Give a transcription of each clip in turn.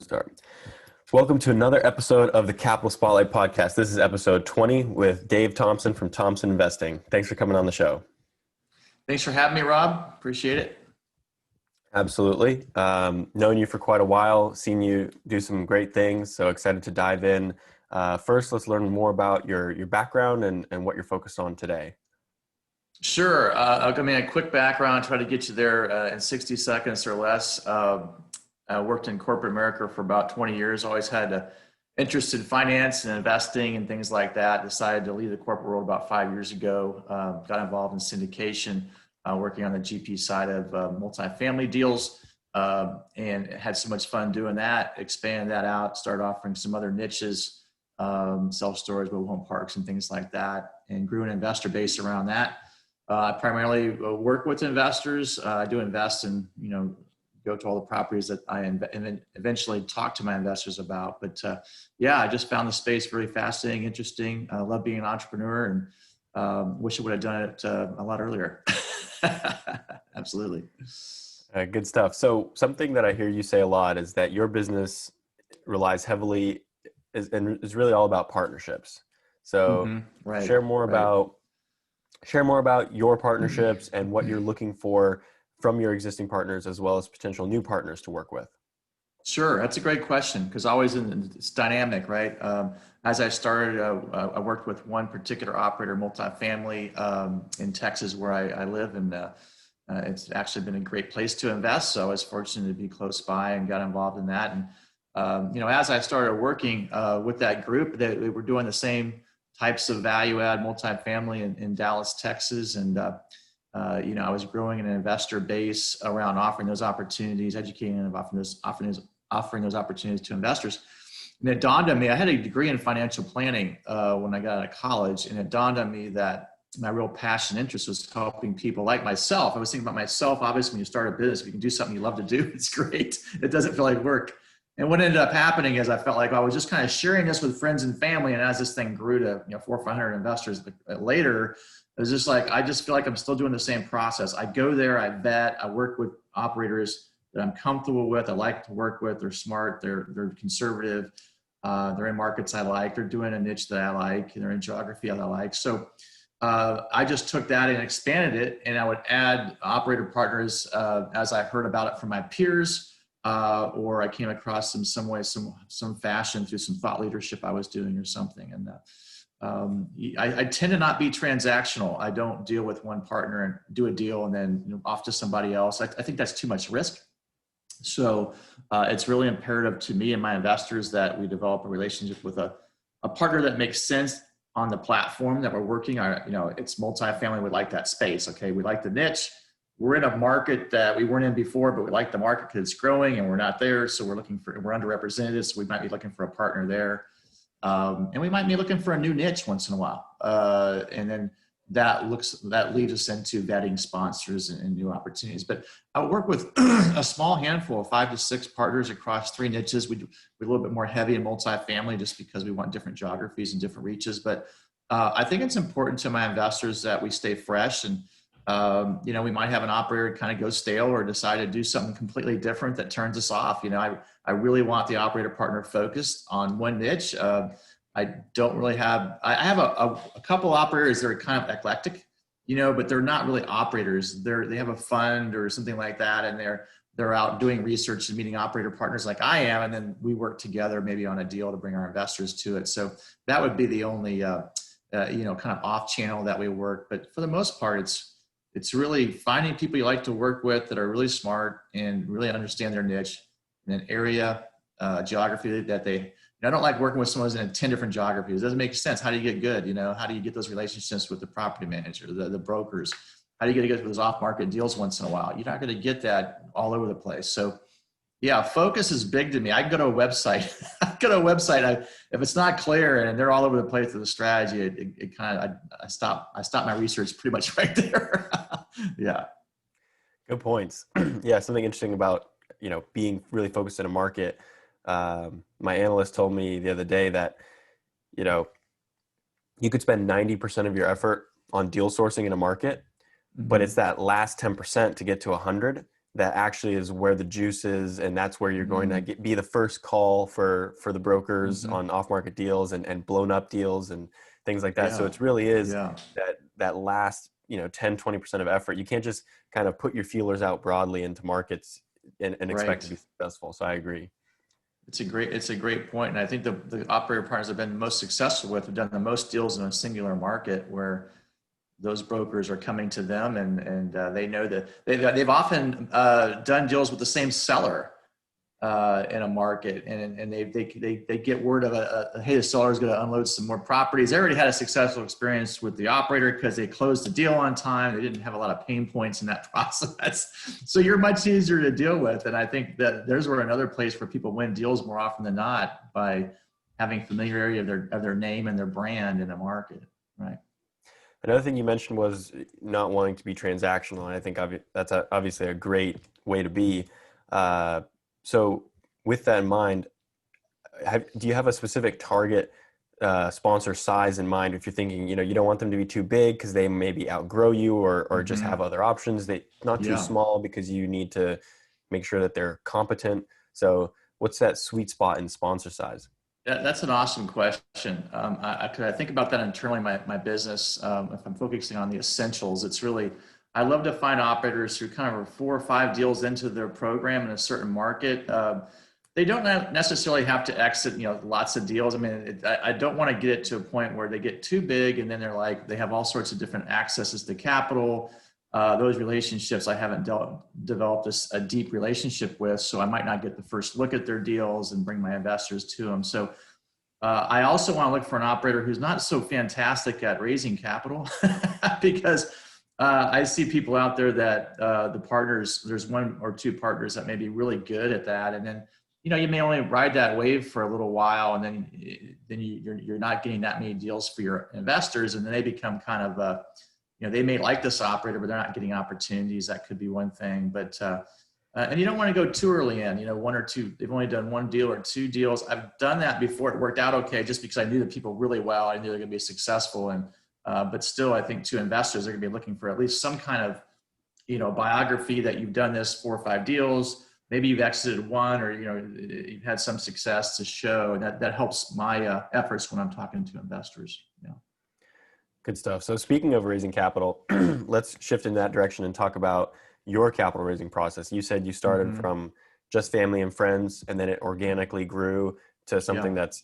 Start. Welcome to another episode of the Capital Spotlight Podcast. This is episode 20 with Dave Thompson from Thompson Investing. Thanks for coming on the show. Thanks for having me, Rob. Appreciate it. Absolutely. Known you for quite a while, seen you do some great things, so excited to dive in. First, let's learn more about your background and what you're focused on today. Sure. I'll give me a quick background, try to get you there in 60 seconds or less. I worked in corporate America for about 20 years, always had an interest in finance and investing and things like that. Decided to leave the corporate world about 5 years ago. Got involved in syndication, working on the GP side of multifamily deals, and had so much fun doing that, expanded that out, started offering some other niches, self-storage, mobile home parks and things like that, and grew an investor base around that. I primarily work with investors. I do invest in, go to all the properties that I eventually talk to my investors about. But I just found the space very fascinating, interesting. I love being an entrepreneur and wish I would have done it a lot earlier. Absolutely. Good stuff. So something that I hear you say a lot is that your business relies heavily and is really all about partnerships. So Right. share more about your partnerships and what you're looking for from your existing partners as well as potential new partners to work with. Sure. That's a great question because it's dynamic, right? As I started, I worked with one particular operator, multifamily, in Texas where I live, and it's actually been a great place to invest. So I was fortunate to be close by and got involved in that. And, as I started working with that group, they were doing the same types of value add multifamily in Dallas, Texas. And, I was growing an investor base around offering those opportunities, educating and offering those opportunities to investors. And it dawned on me, I had a degree in financial planning when I got out of college. And it dawned on me that my real passion and interest was helping people like myself. I was thinking about myself. Obviously, when you start a business, if you can do something you love to do, it's great. It doesn't feel like work. And what ended up happening is I felt like I was just kind of sharing this with friends and family. And as this thing grew to 400 or 500 investors later, it was just like, I just feel like I'm still doing the same process. I go there, I vet, I work with operators that I'm comfortable with. I like to work with. They're smart. They're conservative. They're in markets I like. They're doing a niche that I like. They're in geography that I like. So I just took that and expanded it. And I would add operator partners as I heard about it from my peers. Or I came across them some way, some fashion through some thought leadership I was doing or something. And I tend to not be transactional. I don't deal with one partner and do a deal and then off to somebody else. I think that's too much risk. So it's really imperative to me and my investors that we develop a relationship with a partner that makes sense on the platform that we're working on. It's multifamily. We like that space. Okay, we like the niche. We're in a market that we weren't in before, but we like the market because it's growing and we're not there. So we're underrepresented. So we might be looking for a partner there. And we might be looking for a new niche once in a while. And then that leads us into vetting sponsors and new opportunities. But I work with a small handful of 5 to 6 partners across 3 niches. We're a little bit more heavy in multifamily just because we want different geographies and different reaches. But I think it's important to my investors that we stay fresh and we might have an operator kind of go stale or decide to do something completely different that turns us off. I really want the operator partner focused on one niche. I don't really have, I have a couple operators that are kind of eclectic, but they're not really operators. They have a fund or something like that. And they're out doing research and meeting operator partners like I am. And then we work together maybe on a deal to bring our investors to it. So that would be the only, kind of off channel that we work. But for the most part, it's really finding people you like to work with that are really smart and really understand their niche in an area, geography that I don't like working with someone who's in 10 different geographies. It doesn't make sense. How do you get good? How do you get those relationships with the property manager, the brokers? How do you get to get those off-market deals once in a while? You're not going to get that all over the place. So yeah, focus is big to me. I go to a website. If it's not clear and they're all over the place with the strategy, I stop my research pretty much right there. Yeah. Good points. Yeah. Something interesting about, being really focused in a market. My analyst told me the other day that, you could spend 90% of your effort on deal sourcing in a market, but it's that last 10% to get to 100 that actually is where the juice is, and that's where you're going to Mm, be the first call for the brokers mhm. on off market deals and blown up deals and things like that. So Yeah, it really is yeah, that last 10-20% of effort. You can't just kind of put your feelers out broadly into markets and expect to right. be successful. So I agree. It's a great point. And I think the operator partners I've been most successful with have done the most deals in a singular market where those brokers are coming to them and they know that they've often done deals with the same seller in a market, and they get word of hey, the seller is going to unload some more properties. They already had a successful experience with the operator because they closed the deal on time. They didn't have a lot of pain points in that process, so you're much easier to deal with. And I think that there's where another place where people win deals more often than not by having familiarity of their name and their brand in a market, right? Another thing you mentioned was not wanting to be transactional. And I think that's obviously a great way to be. Uh, so with that in mind, do you have a specific target sponsor size in mind? If you're thinking, you don't want them to be too big because they maybe outgrow you or just Mm-hmm. have other options. They not too Yeah. small because you need to make sure that they're competent. So what's that sweet spot in sponsor size? That's an awesome question. I think about that internally in my business. If I'm focusing on the essentials, it's really, I love to find operators who kind of are 4 or 5 deals into their program in a certain market. They don't necessarily have to exit, lots of deals. I mean, I don't want to get it to a point where they get too big and then they're like, they have all sorts of different accesses to capital. Those relationships I haven't developed a deep relationship with, so I might not get the first look at their deals and bring my investors to them. So I also want to look for an operator who's not so fantastic at raising capital because I see people out there that the partners, there's 1 or 2 partners that may be really good at that. And then, you may only ride that wave for a little while, and then you're not getting that many deals for your investors. And then they become kind of, they may like this operator, but they're not getting opportunities. That could be one thing. But and you don't want to go too early in, 1 or 2, they've only done 1 deal or 2 deals. I've done that before. It worked out okay just because I knew the people really well. I knew they're going to be successful. And, but still, I think to investors, they're going to be looking for at least some kind of, biography that you've done this 4 or 5 deals. Maybe you've exited 1 or, you've had some success to show. And that helps my efforts when I'm talking to investors. Good stuff. So speaking of raising capital, let's shift in that direction and talk about your capital raising process. You said you started Mm-hmm. from just family and friends, and then it organically grew to something Yeah. that's,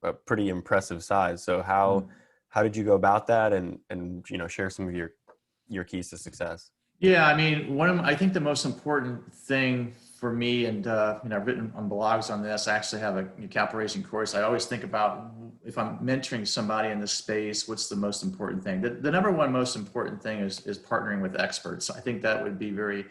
a pretty impressive size. So Mm. how did you go about that and share some of your keys to success? Yeah, I mean, I think the most important thing for me, and I've written on blogs on this. I actually have a capital raising course. I always think about if I'm mentoring somebody in this space, what's the most important thing? The number one most important thing is partnering with experts. I think that would be very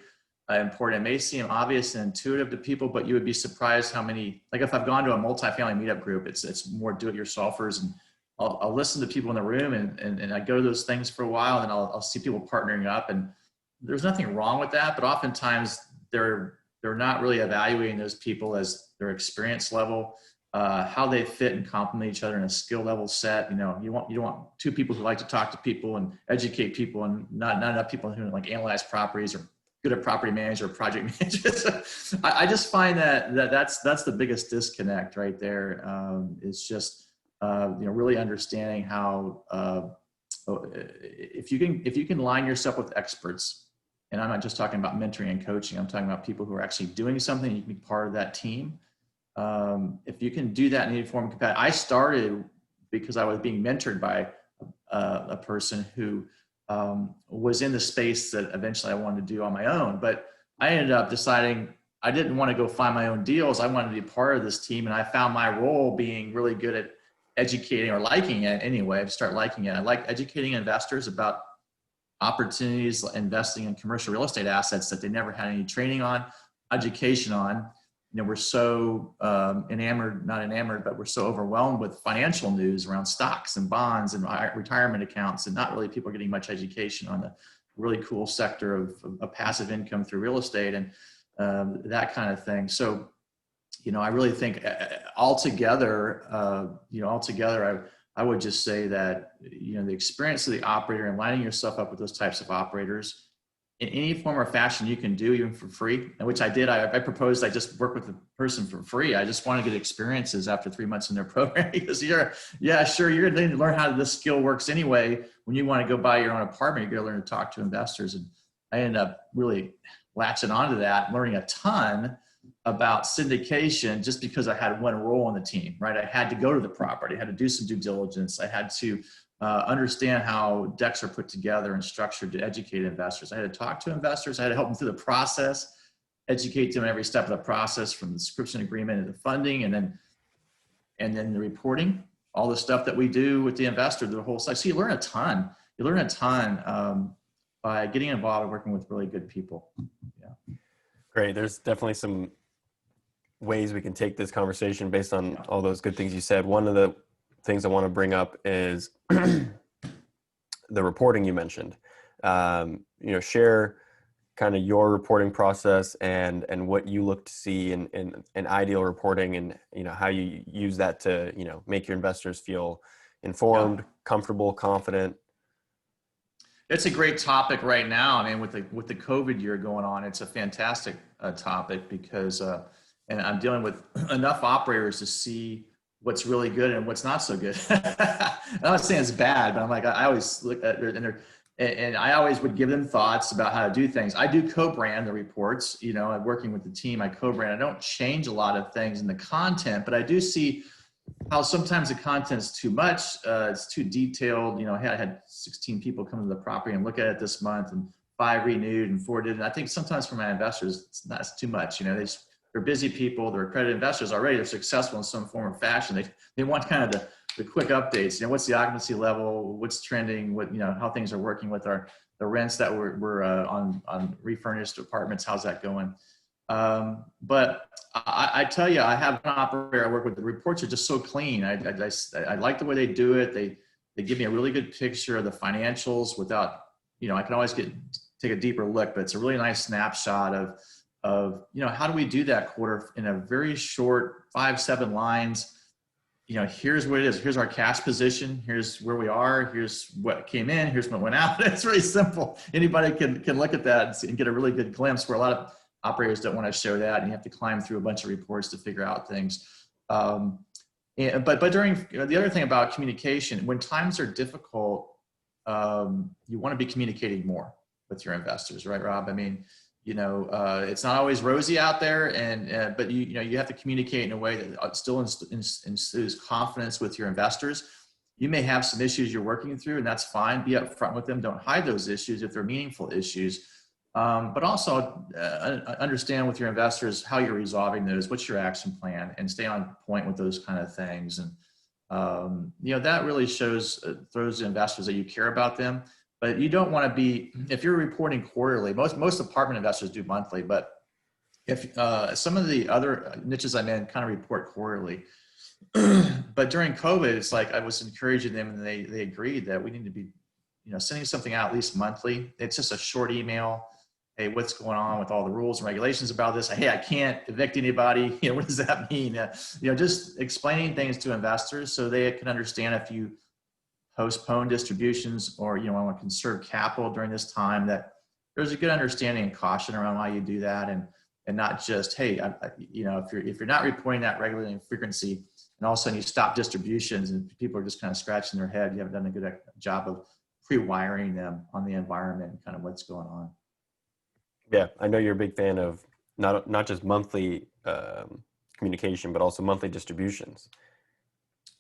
important. It may seem obvious and intuitive to people, but you would be surprised how many. Like if I've gone to a multifamily meetup group, it's more do-it-yourselfers, and I'll listen to people in the room, and I go to those things for a while, and I'll see people partnering up, and there's nothing wrong with that, but oftentimes they're not really evaluating those people as their experience level, how they fit and complement each other in a skill level set. You don't want 2 people who like to talk to people and educate people, and not enough people who like analyze properties or good at property management or project management. I just find that's the biggest disconnect right there. It's just really understanding how if you can line yourself with experts. And I'm not just talking about mentoring and coaching. I'm talking about people who are actually doing something. You can be part of that team. If you can do that in any form of capacity. I started because I was being mentored by a person who was in the space that eventually I wanted to do on my own. But I ended up deciding I didn't want to go find my own deals. I wanted to be part of this team. And I found my role being really good at educating, or liking it anyway. I start liking it. I like educating investors about opportunities investing in commercial real estate assets that they never had any training on, education on. We're so not enamored, but we're so overwhelmed with financial news around stocks and bonds and retirement accounts, and not really people getting much education on the really cool sector of passive income through real estate and that kind of thing. So, I really think altogether, I would just say that, the experience of the operator and lining yourself up with those types of operators in any form or fashion you can do, even for free, and which I did. I proposed I just work with the person for free. I just want to get experiences after 3 months in their program because you're going to learn how this skill works anyway. When you want to go buy your own apartment, you're going to learn to talk to investors. And I ended up really latching onto that, learning a ton about syndication just because I had one role on the team, right? I had to go to the property, I had to do some due diligence. I had to understand how decks are put together and structured to educate investors. I had to talk to investors. I had to help them through the process, educate them every step of the process, from the subscription agreement to the funding, and then the reporting, all the stuff that we do with the investor, the whole side. So you learn a ton. You learn a ton by getting involved and working with really good people. Yeah. Great. There's definitely some ways we can take this conversation based on all those good things you said. One of the things I want to bring up is the reporting you mentioned. Share kind of your reporting process and what you look to see in ideal reporting, and how you use that to make your investors feel informed, comfortable, confident. It's a great topic right now. I mean, with the COVID year going on, it's a fantastic topic because and I'm dealing with enough operators to see what's really good and what's not so good. I'm not saying it's bad, but I'm like, I always look at it and I always would give them thoughts about how to do things. I do co-brand the reports, I'm working with the team, I co-brand. I don't change a lot of things in the content, but I do see how sometimes the content's too much. It's too detailed. Hey, I had 16 people come to the property and look at it this month, and 5 renewed and 4 didn't. I think sometimes for my investors, it's too much. They're busy people, they're accredited investors already, they're successful in some form or fashion. They want kind of the quick updates. What's the occupancy level, what's trending, how things are working with the rents that we're on refurnished apartments, how's that going? But I tell you, I have an operator I work with, the reports are just so clean. I like the way they do it. They give me a really good picture of the financials without, I can always take a deeper look, but it's a really nice snapshot of how do we do that quarter in a very short 5-7 lines. Here's what it is. Here's our cash position. Here's where we are. Here's what came in. Here's what went out. It's really simple. Anybody can look at that and get a really good glimpse, where a lot of operators don't want to show that, and you have to climb through a bunch of reports to figure out things. But during the other thing about communication, when times are difficult, you want to be communicating more with your investors, right, Rob? I mean, it's not always rosy out there, but you have to communicate in a way that still ensues confidence with your investors. You may have some issues you're working through, and that's fine. Be upfront with them. Don't hide those issues if they're meaningful issues. But also understand with your investors how you're resolving those. What's your action plan, and stay on point with those kind of things. And that really throws the investors that you care about them. But you don't want to be, if you're reporting quarterly, most apartment investors do monthly, but if some of the other niches I'm in kind of report quarterly. But during COVID, it's like I was encouraging them, and they agreed that we need to be, sending something out at least monthly. It's just a short email. Hey, what's going on with all the rules and regulations about this? Hey, I can't evict anybody. What does that mean? Just explaining things to investors so they can understand if you postpone distributions or want to conserve capital during this time, that there's a good understanding and caution around why you do that, and not just, hey, if you're not reporting that regularly and frequency, and all of a sudden you stop distributions and people are just kind of scratching their head, you haven't done a good job of pre-wiring them on the environment and kind of what's going on. Yeah, I know you're a big fan of not just monthly communication, but also monthly distributions.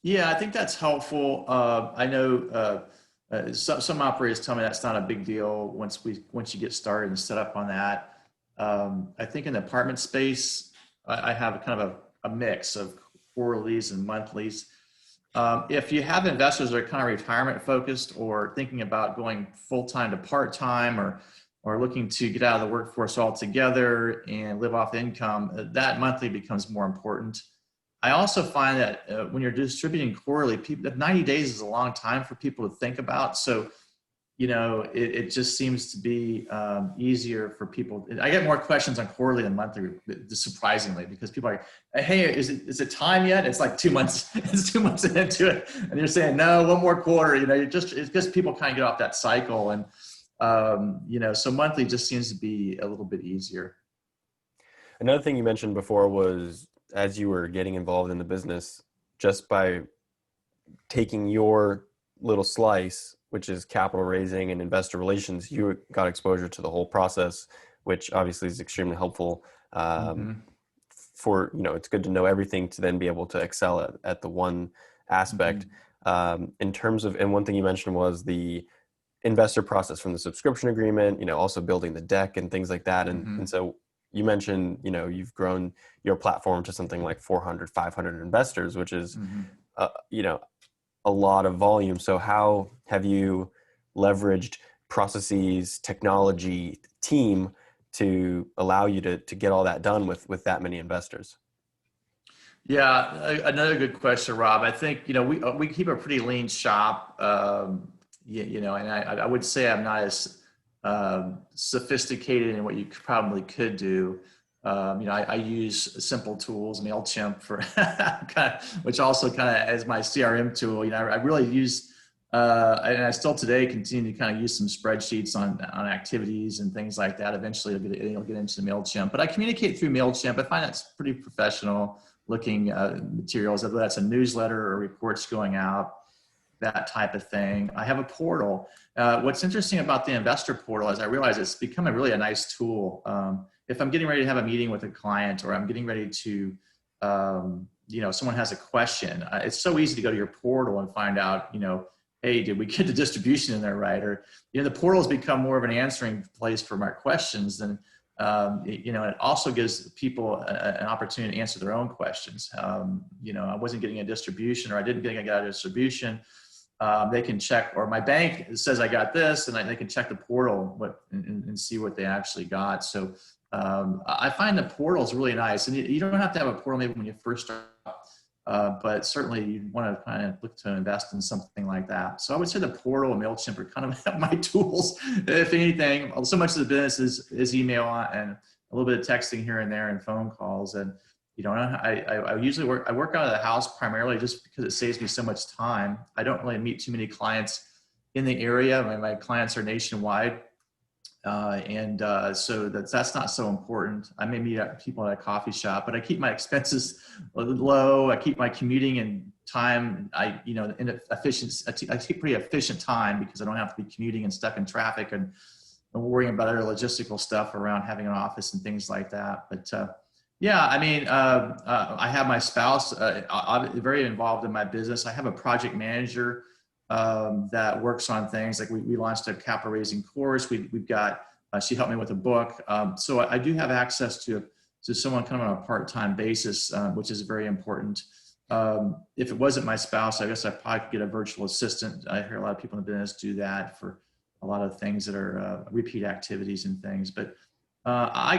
Yeah, I think that's helpful. I know some operators tell me that's not a big deal once you get started and set up on that. I think in the apartment space, I have kind of a mix of quarterlies and monthlies. If you have investors that are kind of retirement focused, or thinking about going full-time to part-time, or looking to get out of the workforce altogether and live off income, that monthly becomes more important. I also find that when you're distributing quarterly, 90 days is a long time for people to think about. So, it just seems to be easier for people. I get more questions on quarterly than monthly, surprisingly, because people are like, hey, is it time yet? It's like 2 months. It's 2 months into it, and you're saying no, one more quarter. It's just people kind of get off that cycle. And So monthly just seems to be a little bit easier. Another thing you mentioned before was as you were getting involved in the business, just by taking your little slice, which is capital raising and investor relations, you got exposure to the whole process, which obviously is extremely helpful. Um, Hmm. it's good to know everything to then be able to excel at the one aspect. Hmm. In terms of, and one thing you mentioned was the investor process from the subscription agreement, also building the deck and things like that. And Hmm. so you mentioned, you've grown your platform to something like 400, 500 investors, which is, Hmm. uh, you know, a lot of volume. So how have you leveraged processes, technology, team to allow you to get all that done with that many investors? Yeah, another good question, Rob. I think we keep a pretty lean shop, and I would say I'm not as sophisticated in what you probably could do. I use simple tools, Mailchimp for which also kind of as my CRM tool. I really use, and I still today continue to kind of use some spreadsheets on activities and things like that. Eventually, it'll get into Mailchimp, but I communicate through Mailchimp. I find that's pretty professional looking materials, whether that's a newsletter or reports going out, that type of thing. I have a portal. What's interesting about the investor portal is I realize it's become a nice tool. If I'm getting ready to have a meeting with a client or I'm getting ready to, someone has a question, it's so easy to go to your portal and find out, hey, did we get the distribution in there right? Or, the portal has become more of an answering place for my questions than, it also gives people an opportunity to answer their own questions. I wasn't getting a distribution or I didn't get a distribution. They can check, or my bank says I got this, and they can check the portal and see what they actually got. So I find the portal is really nice, and you don't have to have a portal maybe when you first start, but certainly you want to kind of look to invest in something like that. So I would say the portal and Mailchimp are kind of my tools, if anything. So much of the business is email and a little bit of texting here and there and phone calls. And I usually work out of the house primarily just because it saves me so much time. I don't really meet too many clients in the area. My clients are nationwide. So that's not so important. I may meet people at a coffee shop, but I keep my expenses low. I keep my commuting and time. I take pretty efficient time because I don't have to be commuting and stuck in traffic and worrying about other logistical stuff around having an office and things like that. But I have my spouse very involved in my business. I have a project manager that works on things like we launched a capital raising course. We've got, she helped me with a book. So I do have access to someone kind of on a part-time basis, which is very important. If it wasn't my spouse, I guess I probably could get a virtual assistant. I hear a lot of people in the business do that for a lot of things that are repeat activities and things. But I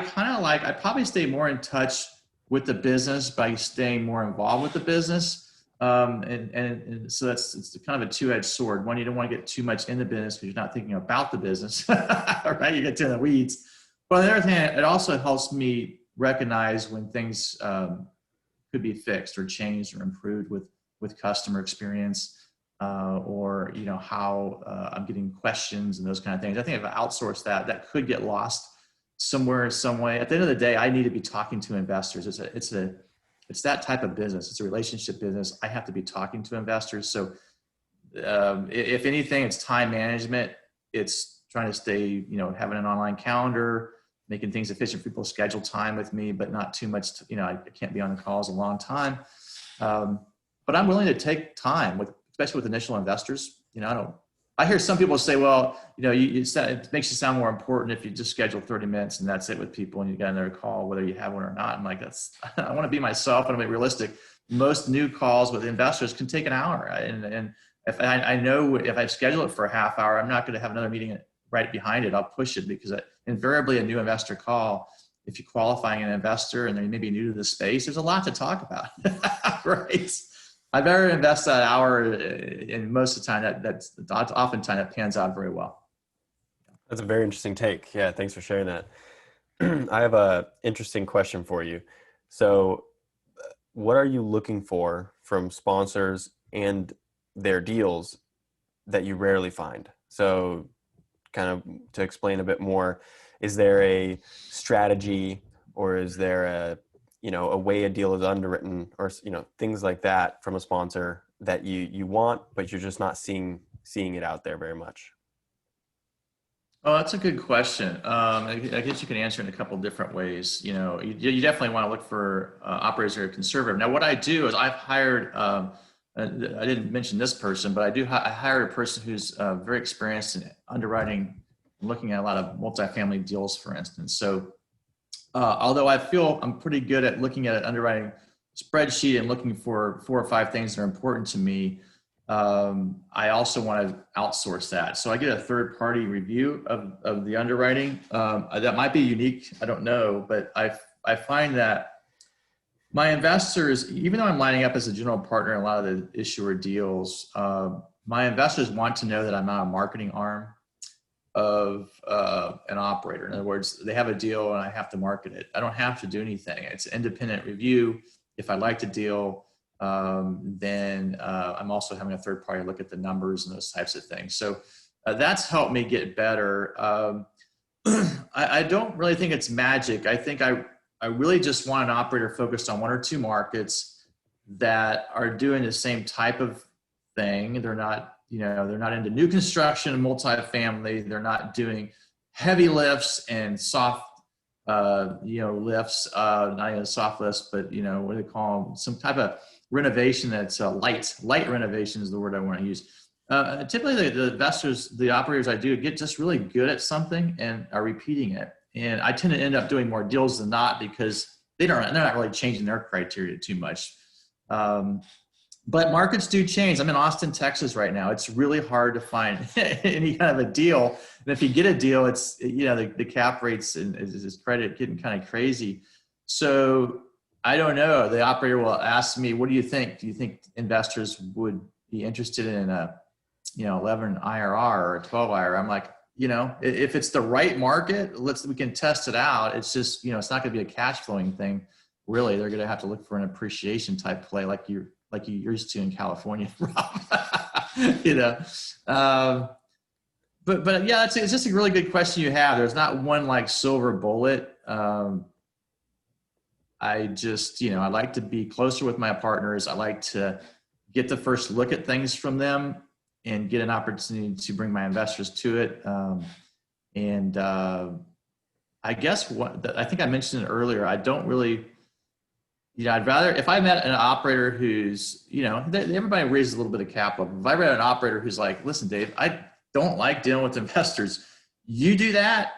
probably stay more in touch with the business by staying more involved with the business. And so it's kind of a two-edged sword. One, you don't want to get too much in the business because you're not thinking about the business, right? You get to the weeds. But on the other hand, it also helps me recognize when things could be fixed or changed or improved with customer experience, or how I'm getting questions and those kind of things. I think if I outsource that could get lost somewhere, some way. At the end of the day, I need to be talking to investors. It's that type of business. It's a relationship business. I have to be talking to investors. So if anything, it's time management. It's trying to stay, having an online calendar, making things efficient for people to schedule time with me, but not too much. I can't be on the calls a long time. But I'm willing to take time especially with initial investors. I hear some people say, well, it makes you sound more important if you just schedule 30 minutes and that's it with people and you got another call, whether you have one or not. I'm like, I want to be myself and I'm realistic. Most new calls with investors can take an hour. And if I know if I schedule it for a half hour, I'm not going to have another meeting right behind it. I'll push it because invariably a new investor call, if you're qualifying an investor and they may be new to the space, there's a lot to talk about, right? I better invest that hour, and most of the time that's oftentimes that pans out very well. That's a very interesting take. Yeah, thanks for sharing that. I have a interesting question for you. So, what are you looking for from sponsors and their deals that you rarely find? So, kind of to explain a bit more, is there a strategy, or is there a way a deal is underwritten, or things like that from a sponsor that you want, but you're just not seeing it out there very much? Oh, that's a good question. I guess you can answer it in a couple different ways. You definitely want to look for operators that are conservative. Now, what I do is I've hired, I didn't mention this person, but I hired a person who's very experienced in underwriting, looking at a lot of multifamily deals, for instance. So although I feel I'm pretty good at looking at an underwriting spreadsheet and looking for 4 or 5 things that are important to me, I also want to outsource that. So I get a third party review of the underwriting. That might be unique, I don't know, but I find that my investors, even though I'm lining up as a general partner in a lot of the issuer deals, my investors want to know that I'm not a marketing arm of an operator. In other words, they have a deal and I have to market it. I don't have to do anything. It's an independent review. If I like the deal, then I'm also having a third party look at the numbers and those types of things. So that's helped me get better. I don't really think it's magic. I think I really just want an operator focused on 1 or 2 markets that are doing the same type of thing. They're not into new construction and multifamily. They're not doing heavy lifts and soft lifts, not even soft lifts, but what do they call them? Some type of renovation that's light renovation is the word I want to use. Typically the investors, the operators I do get just really good at something and are repeating it. And I tend to end up doing more deals than not because they're not really changing their criteria too much. But markets do change. I'm in Austin, Texas right now. It's really hard to find any kind of a deal. And if you get a deal, it's, the cap rates and is credit getting kind of crazy. So I don't know. The operator will ask me, what do you think? Do you think investors would be interested in a, 11 IRR or a 12 IRR? I'm like, if it's the right market, we can test it out. It's just, it's not going to be a cash flowing thing. Really, they're going to have to look for an appreciation type play like you used to in California, Rob. But yeah, it's just a really good question you have. There's not one like silver bullet. I just, I like to be closer with my partners. I like to get the first look at things from them and get an opportunity to bring my investors to it. I guess I think I mentioned it earlier. I don't really, I'd rather, if I met an operator who's, everybody raises a little bit of capital. If I met an operator who's like, listen, Dave, I don't like dealing with investors. You do that.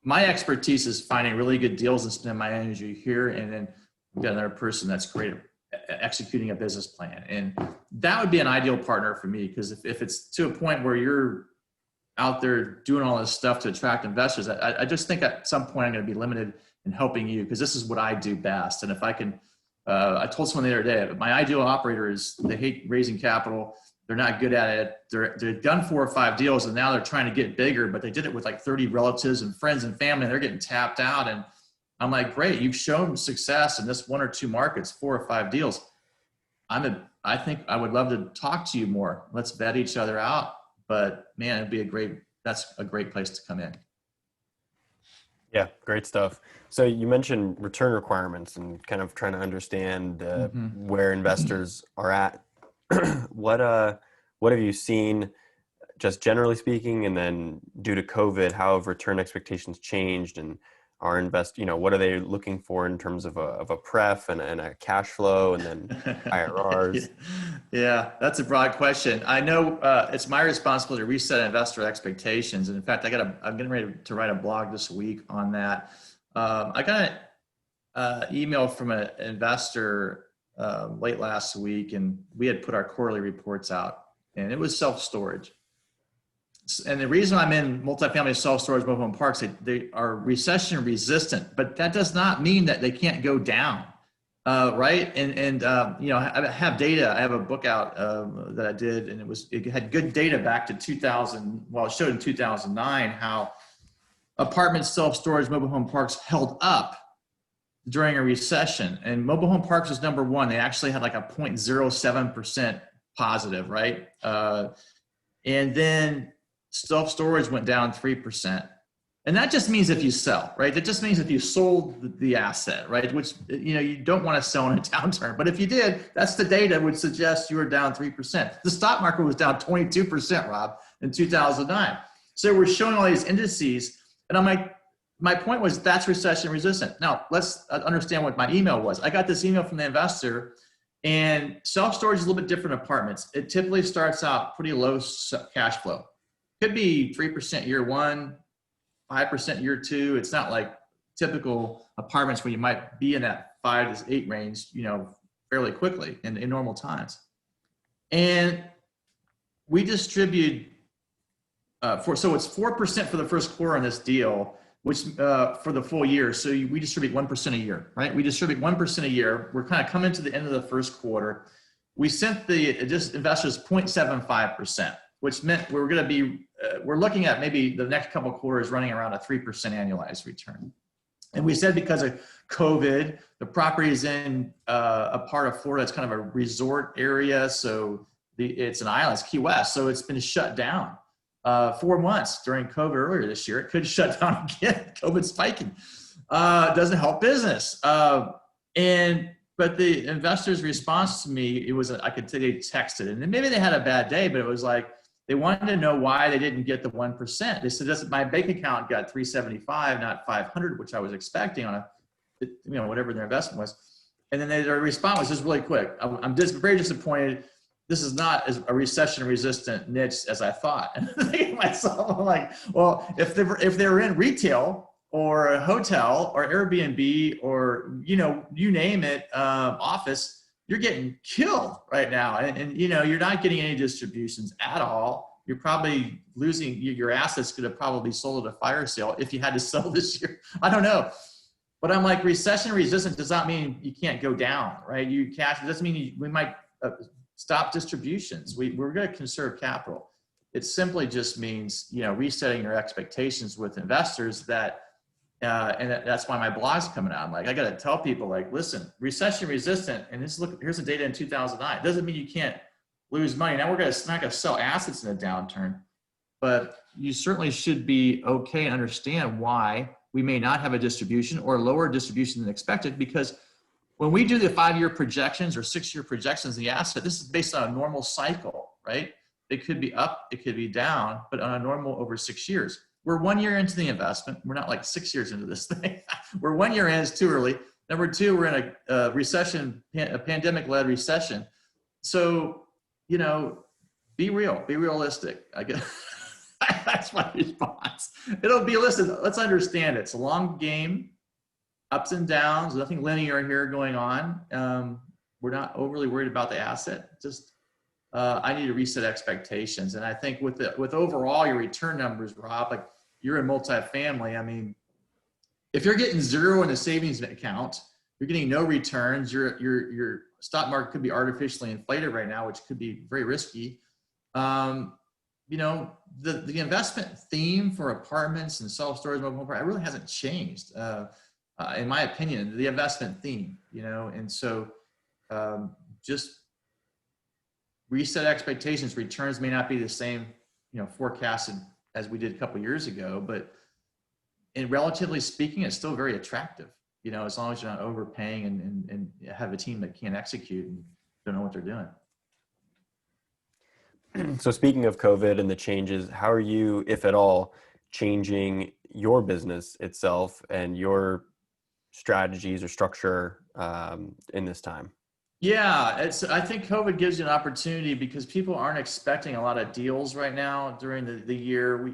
My expertise is finding really good deals and spending my energy here. And then we've got another person that's great at executing a business plan. And that would be an ideal partner for me, because if it's to a point where you're out there doing all this stuff to attract investors, I just think at some point I'm going to be limited in helping you, because this is what I do best. And if I can, I told someone the other day, my ideal operator is, they hate raising capital. They're not good at it. They've done 4 or 5 deals and now they're trying to get bigger, but they did it with like 30 relatives and friends and family, and they're getting tapped out. And I'm like, great, you've shown success in this 1 or 2 markets, 4 or 5 deals. I think I would love to talk to you more. Let's vet each other out. But man, that's a great place to come in. Yeah, great stuff. So you mentioned return requirements and kind of trying to understand where investors are at. What have you seen, just generally speaking, and then due to COVID, how have return expectations changed, and what are they looking for in terms of a pref and a cash flow, and then IRRs? Yeah, that's a broad question. I know it's my responsibility to reset investor expectations. And in fact, I'm getting ready to write a blog this week on that. I got an email from an investor late last week, and we had put our quarterly reports out, and it was self-storage. And the reason I'm in multifamily self-storage mobile home parks, they are recession resistant, but that does not mean that they can't go down, right? And I have data. I have a book out that I did, and it had good data back to 2000. Well, it showed in 2009 how apartment self-storage mobile home parks held up during a recession. And mobile home parks was number 1. They actually had like a 0.07% positive, right? And then Self-storage went down 3%. And that just means if you sell, right? That just means if you sold the asset, right? Which, you don't want to sell in a downturn. But if you did, that's the data would suggest you were down 3%. The stock market was down 22%, Rob, in 2009. So we're showing all these indices. And I'm like, my point was that's recession resistant. Now, let's understand what my email was. I got this email from the investor, and self-storage is a little bit different apartments. It typically starts out pretty low cash flow. Could be 3% year one, 5% year two. It's not like typical apartments where you might be in that 5 to 8 range, fairly quickly in normal times. And we distribute so it's 4% for the first quarter on this deal, which for the full year. So we distribute 1% a year, right? We distribute 1% a year. We're kind of coming to the end of the first quarter. We sent the investors 0.75%, which meant we're going to be, we're looking at maybe the next couple of quarters running around a 3% annualized return. And we said because of COVID, the property is in a part of Florida that's kind of a resort area. So it's an island, it's Key West. So it's been shut down 4 months during COVID earlier this year. It could shut down again. COVID's spiking. Doesn't help business. But the investor's response to me, it was, I could tell they texted, and maybe they had a bad day, but it was like, they wanted to know why they didn't get the 1%. They said, my bank account got 375, not 500, which I was expecting on whatever their investment was. And then their response was just really quick. I'm just very disappointed. This is not as a recession-resistant niche as I thought. And I'm thinking to myself, I'm like, well, if they were in retail or a hotel or Airbnb or you name it, office, you're getting killed right now. And you're not getting any distributions at all. You're probably losing your assets. Could have probably sold at a fire sale if you had to sell this year. I don't know. But I'm like, recession resistant does not mean you can't go down, right? It doesn't mean we might stop distributions. We're going to conserve capital. It simply just means, resetting your expectations with investors that, and that's why my blog's coming out. I'm like, I got to tell people, like, listen, recession resistant, and here's the data in 2009. It doesn't mean you can't lose money. Now we're not going to sell assets in a downturn, but you certainly should be okay and understand why we may not have a distribution or lower distribution than expected, because when we do the 5-year projections or 6-year projections of the asset, this is based on a normal cycle, right? It could be up, it could be down, but on a normal over 6 years. We're 1 year into the investment. We're not like 6 years into this thing. We're 1 year in, it's too early. Number two, we're in a recession, a pandemic-led recession. So, be real, be realistic. I guess that's my response. It'll be, listen, let's understand it. It's a long game, ups and downs, nothing linear here going on. We're not overly worried about the asset. Just, I need to reset expectations. And I think with overall your return numbers, Rob, like you're in multifamily. I mean, if you're getting zero in a savings account, you're getting no returns. Your stock market could be artificially inflated right now, which could be very risky. The investment theme for apartments and self-storage, mobile home, it really hasn't changed. In my opinion, the investment theme, and so just reset expectations. Returns may not be the same, forecasted as we did a couple of years ago, but relatively speaking, it's still very attractive, as long as you're not overpaying and have a team that can't execute and don't know what they're doing. So speaking of COVID and the changes, how are you, if at all, changing your business itself and your strategies or structure in this time? Yeah, I think COVID gives you an opportunity because people aren't expecting a lot of deals right now during the year.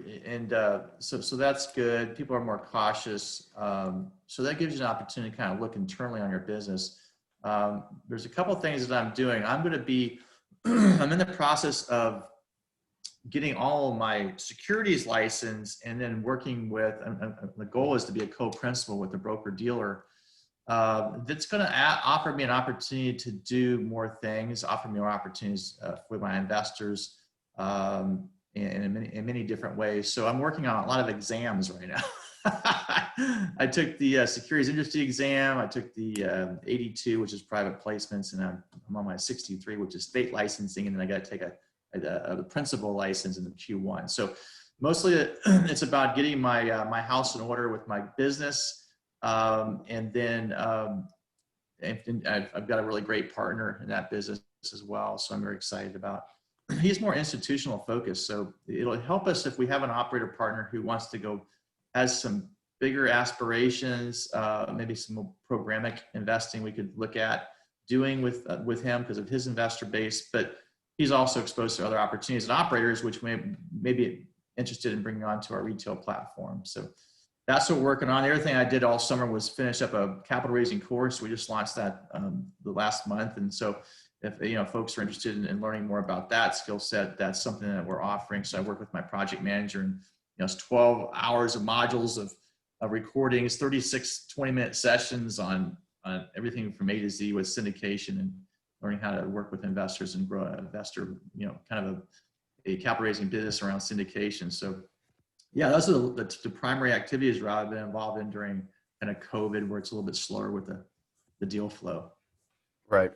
So that's good. People are more cautious. So that gives you an opportunity to kind of look internally on your business. There's a couple of things that I'm doing. I'm in the process of getting all of my securities license and then working with, the goal is to be a co-principal with a broker dealer that's going to offer me an opportunity to do more things, offer me more opportunities with my investors in many different ways. So I'm working on a lot of exams right now. I took the securities industry exam. I took the 82, which is private placements, and I'm on my 63, which is state licensing, and then I got to take a principal license in the Q1. So mostly it's about getting my house in order with my business, and then and I've got a really great partner in that business as well. So I'm very excited about. He's more institutional focused, so it'll help us if we have an operator partner who wants to go, has some bigger aspirations, maybe some more programmatic investing we could look at doing with him because of his investor base. But he's also exposed to other opportunities and operators which may be interested in bringing on to our retail platform. So that's what we're working on. The other thing I did all summer was finish up a capital raising course. We just launched that the last month, and so if folks are interested in learning more about that skill set, that's something that we're offering. So I work with my project manager, and it's 12 hours of modules of recordings, 36 20-minute sessions on everything from A to Z with syndication and learning how to work with investors and grow an investor, kind of a capital raising business around syndication. So yeah, those are the primary activities Rob, I've been involved in during kind of COVID, where it's a little bit slower with the deal flow. Right.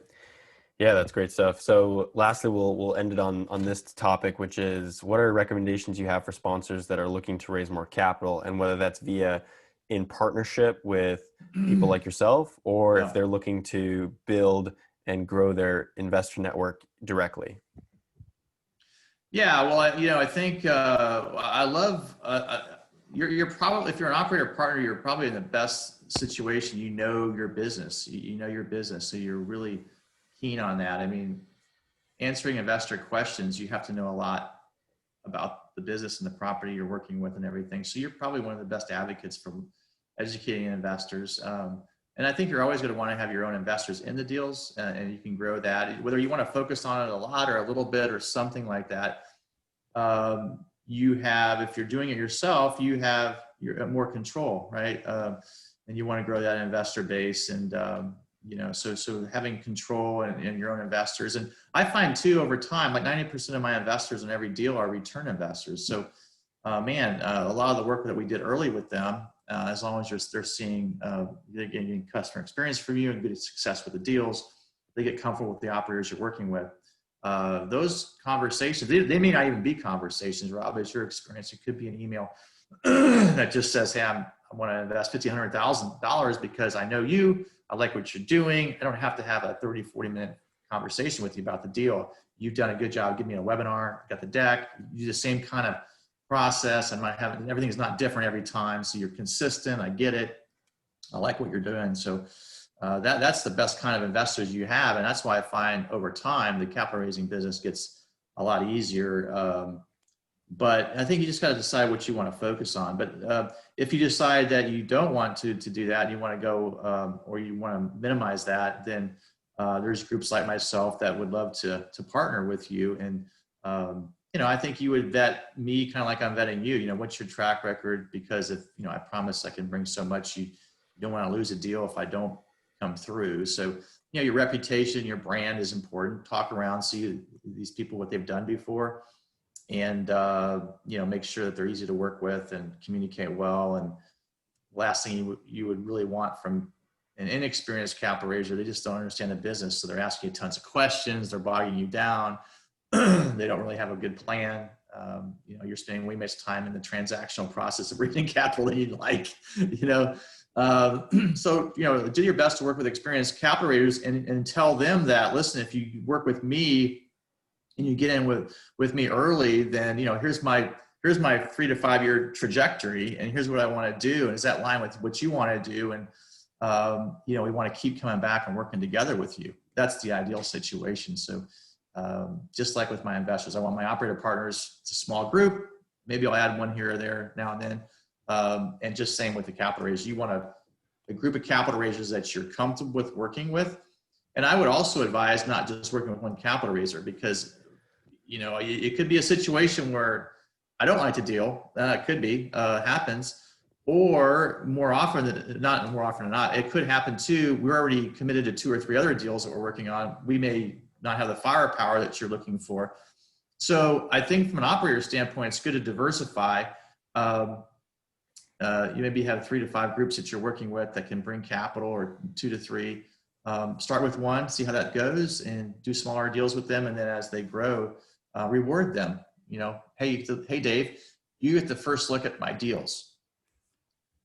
Yeah, that's great stuff. So lastly, we'll end it on this topic, which is what are recommendations you have for sponsors that are looking to raise more capital, and whether that's via in partnership with people like yourself, or if they're looking to build and grow their investor network directly. Yeah, well, I think I love. You're probably, if you're an operator partner, you're probably in the best situation. You know your business. You know your business, so you're really keen on that. I mean, answering investor questions, you have to know a lot about the business and the property you're working with and everything. So you're probably one of the best advocates for educating investors. And I think you're always going to want to have your own investors in the deals, and you can grow that. Whether you want to focus on it a lot or a little bit or something like that, you have, if you're doing it yourself, you have more control, right? And you want to grow that investor base, and so having control and your own investors. And I find too, over time, like 90% of my investors in every deal are return investors. So a lot of the work that we did early with them, as long as they're seeing, they're getting customer experience from you and good success with the deals, they get comfortable with the operators you're working with. Those conversations, they may not even be conversations, Rob. It's your experience. It could be an email that just says, hey, I want to invest $50,000, $100,000 because I know you, I like what you're doing. I don't have to have a 30, 40-minute conversation with you about the deal. You've done a good job. Give me a webinar, got the deck, you do the same kind of process. Everything is not different every time. So you're consistent. I get it. I like what you're doing. So that's the best kind of investors you have. And that's why I find over time, the capital raising business gets a lot easier. But I think you just got to decide what you want to focus on. But if you decide that you don't want to do that, and you want to go, or you want to minimize that, then there's groups like myself that would love to partner with you. And, I think you would vet me kind of like I'm vetting you. What's your track record? Because if, I promise I can bring so much, you don't want to lose a deal if I don't come through. So, your reputation, your brand is important. Talk around, see these people, what they've done before, and, make sure that they're easy to work with and communicate well. And last thing you would really want from an inexperienced capital raiser, they just don't understand the business. So they're asking you tons of questions. They're bogging you down. They don't really have a good plan. You're spending way much time in the transactional process of raising capital than you'd like, So, do your best to work with experienced capital raisers and tell them that, listen, if you work with me and you get in with me early, then, here's my 3 to 5 year trajectory, and here's what I want to do. And is that line with what you want to do? And, we want to keep coming back and working together with you. That's the ideal situation. So, just like with my investors, I want my operator partners, it's a small group. Maybe I'll add one here or there now and then. And just same with the capital raisers, you want a group of capital raisers that you're comfortable with working with. And I would also advise not just working with one capital raiser, because, it could be a situation where I don't like the deal. It could be, happens. Or more often than not, it could happen too. We're already committed to 2 or 3 other deals that we're working on. We may not have the firepower that you're looking for. So I think from an operator standpoint, it's good to diversify. You maybe have 3 to 5 groups that you're working with that can bring capital, or 2 to 3. Start with 1, see how that goes, and do smaller deals with them. And then as they grow, reward them. Hey Dave, you get the first look at my deals.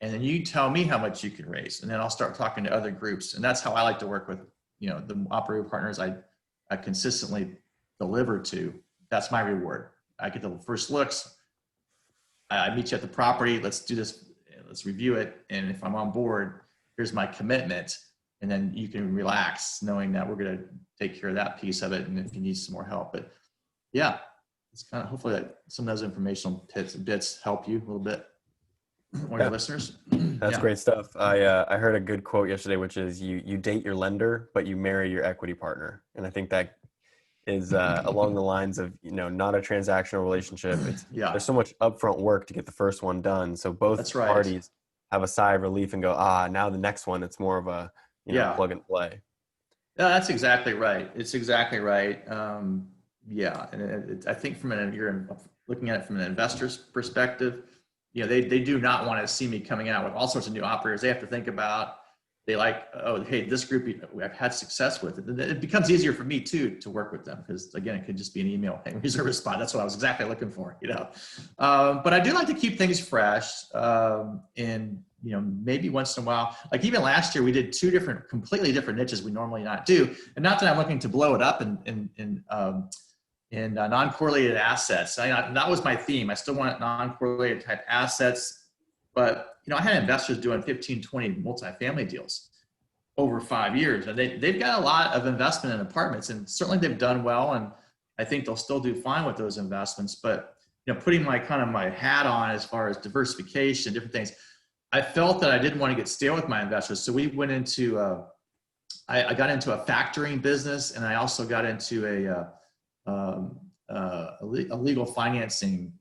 And then you tell me how much you can raise. And then I'll start talking to other groups. And that's how I like to work with, the operator partners I consistently deliver to. That's my reward. I get the first looks. I meet you at the property. Let's do this. Let's review it. And if I'm on board, here's my commitment. And then you can relax knowing that we're going to take care of that piece of it. And if you need some more help, but yeah, it's kind of, hopefully that some of those informational bits help you a little bit, or your listeners. That's great stuff. I heard a good quote yesterday, which is you date your lender, but you marry your equity partner. And I think that is along the lines of, not a transactional relationship. There's so much upfront work to get the first one done. So both parties have a sigh of relief and go, now the next one, it's more of a, plug and play. No, that's exactly right. It's exactly right. And I think you're looking at it from an investor's perspective, they do not want to see me coming out with all sorts of new operators. They have to think about, hey, this group I've had success with. It becomes easier for me too to work with them, because again, it could just be an email, hey, reserve a spot. That's what I was exactly looking for, But I do like to keep things fresh, and maybe once in a while, like even last year, we did two completely different niches we normally not do, and not that I'm looking to blow it up in non-correlated assets. That was my theme. I still want non-correlated type assets, but I had investors doing 15, 20 multifamily deals over 5 years, and they've got a lot of investment in apartments, and certainly they've done well, and I think they'll still do fine with those investments. But putting my hat on as far as diversification, different things, I felt that I didn't want to get stale with my investors, so we went into I got into a factoring business, and I also got into a legal financing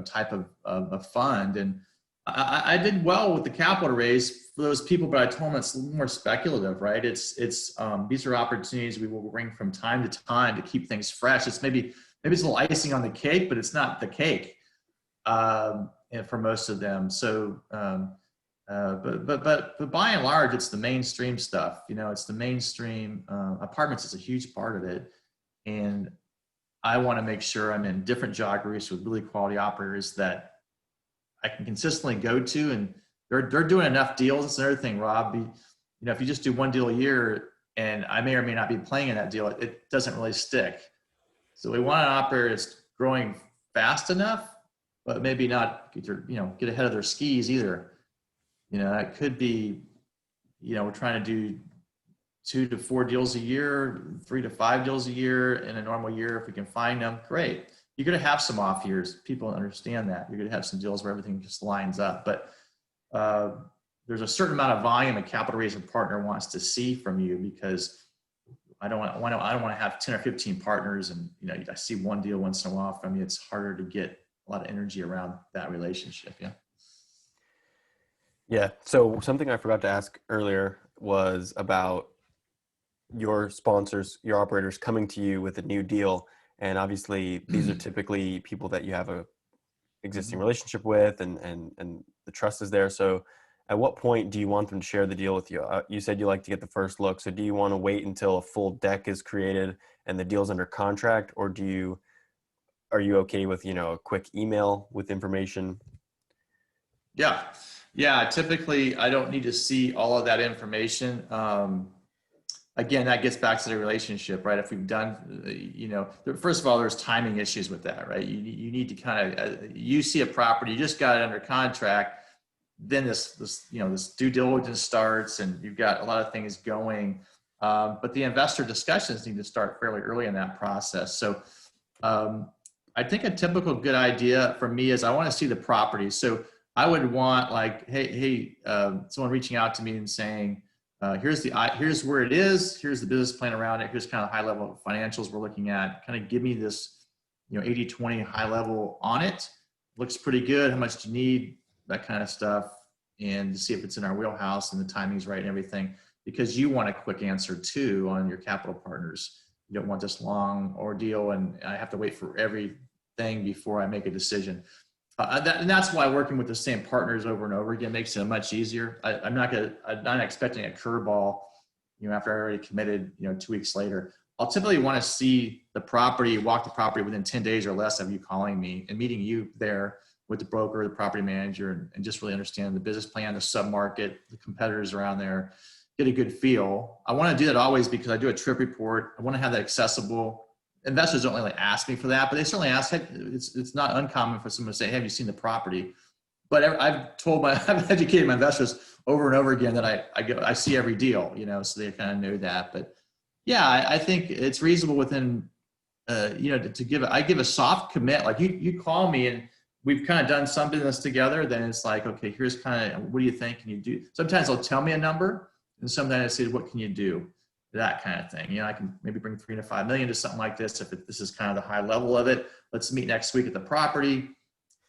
type of fund, and I did well with the capital raise for those people, but I told them it's a little more speculative, right? These are opportunities we will bring from time to time to keep things fresh. It's maybe it's a little icing on the cake, but it's not the cake and for most of them. So, but by and large, it's the mainstream stuff. It's the mainstream. Apartments is a huge part of it, and I want to make sure I'm in different geographies with really quality operators that I can consistently go to, and they're doing enough deals. It's another thing, Rob. If you just do one deal a year, and I may or may not be playing in that deal, it doesn't really stick. So we want an operator that's growing fast enough, but maybe not get ahead of their skis either. It could be, we're trying to do 2 to 4 deals a year, 3 to 5 deals a year in a normal year. If we can find them, great. You're going to have some off years. People understand that. You're going to have some deals where everything just lines up. But there's a certain amount of volume a capital raising partner wants to see from you, because I don't want to have 10 or 15 partners, and I see one deal once in a while from you. It's harder to get a lot of energy around that relationship. Yeah. Yeah. So something I forgot to ask earlier was about your sponsors, your operators coming to you with a new deal. And obviously these are typically people that you have a existing relationship with, and the trust is there. So at what point do you want them to share the deal with you? You said you like to get the first look. So do you want to wait until a full deck is created and the deal's under contract, or are you okay with, a quick email with information? Yeah. Typically I don't need to see all of that information. Again, that gets back to the relationship, right? If we've done, first of all, there's timing issues with that, right? You need to kind of, you see a property, you just got it under contract, then this due diligence starts, and you've got a lot of things going. But the investor discussions need to start fairly early in that process. So I think a typical good idea for me is I want to see the property. So I would want hey, someone reaching out to me and saying, here's where it is. Here's the business plan around it. Here's kind of high level financials we're looking at. Kind of give me this, 80-20 high level on it. Looks pretty good. How much do you need? That kind of stuff. And to see if it's in our wheelhouse and the timing's right and everything, because you want a quick answer too on your capital partners. You don't want this long ordeal and I have to wait for everything before I make a decision. And that's why working with the same partners over and over again makes it much easier. I'm not expecting a curveball, after I already committed, 2 weeks later. I'll typically want to see the property, walk the property within 10 days or less of you calling me and meeting you there with the broker, the property manager, and just really understand the business plan, the submarket, the competitors around there, get a good feel. I want to do that always because I do a trip report. I want to have that accessible. Investors don't really ask me for that, but they certainly ask. Hey, it's not uncommon for someone to say, hey, have you seen the property? But I've educated my investors over and over again that I see every deal, so they kind of know that. But yeah, I think it's reasonable within, I give a soft commit. Like you call me and we've kind of done some business together. Then it's like, okay, here's kind of, what do you think? Can you do? Sometimes they'll tell me a number, and sometimes I say, what can you do? That kind of thing. I can maybe bring 3 to 5 million to something like this. If this is kind of the high level of it, let's meet next week at the property.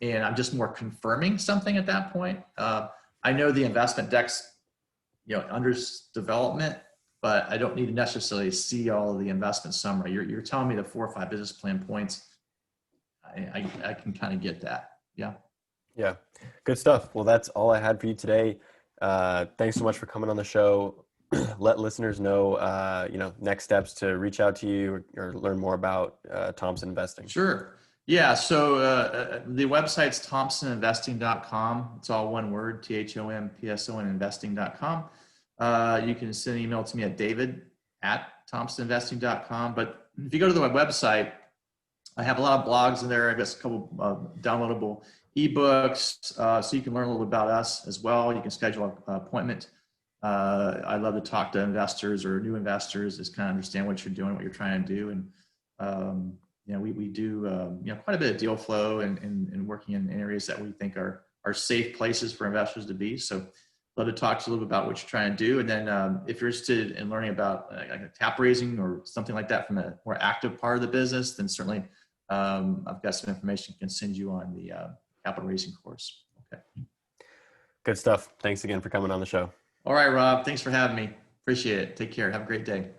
And I'm just more confirming something at that point. I know the investment deck's, under development, but I don't need to necessarily see all of the investment summary. You're telling me the 4 or 5 business plan points. I can kind of get that. Yeah. Yeah. Good stuff. Well, that's all I had for you today. Thanks so much for coming on the show. Let listeners know, next steps to reach out to you or learn more about Thompson Investing. Sure. Yeah. So the website's thompsoninvesting.com. It's all one word, THOMPSON investing.com. You can send an email to me at david@thompsoninvesting.com. But if you go to the website, I have a lot of blogs in there. I've got a couple downloadable ebooks, so you can learn a little bit about us as well. You can schedule an appointment. I love to talk to investors or new investors, just kind of understand what you're doing, what you're trying to do. And, we do, quite a bit of deal flow and working in areas that we think are safe places for investors to be. So love to talk to you a little bit about what you're trying to do. And then if you're interested in learning about like tap raising or something like that from a more active part of the business, then certainly I've got some information I can send you on the capital raising course. Okay. Good stuff. Thanks again for coming on the show. All right, Rob. Thanks for having me. Appreciate it. Take care. Have a great day.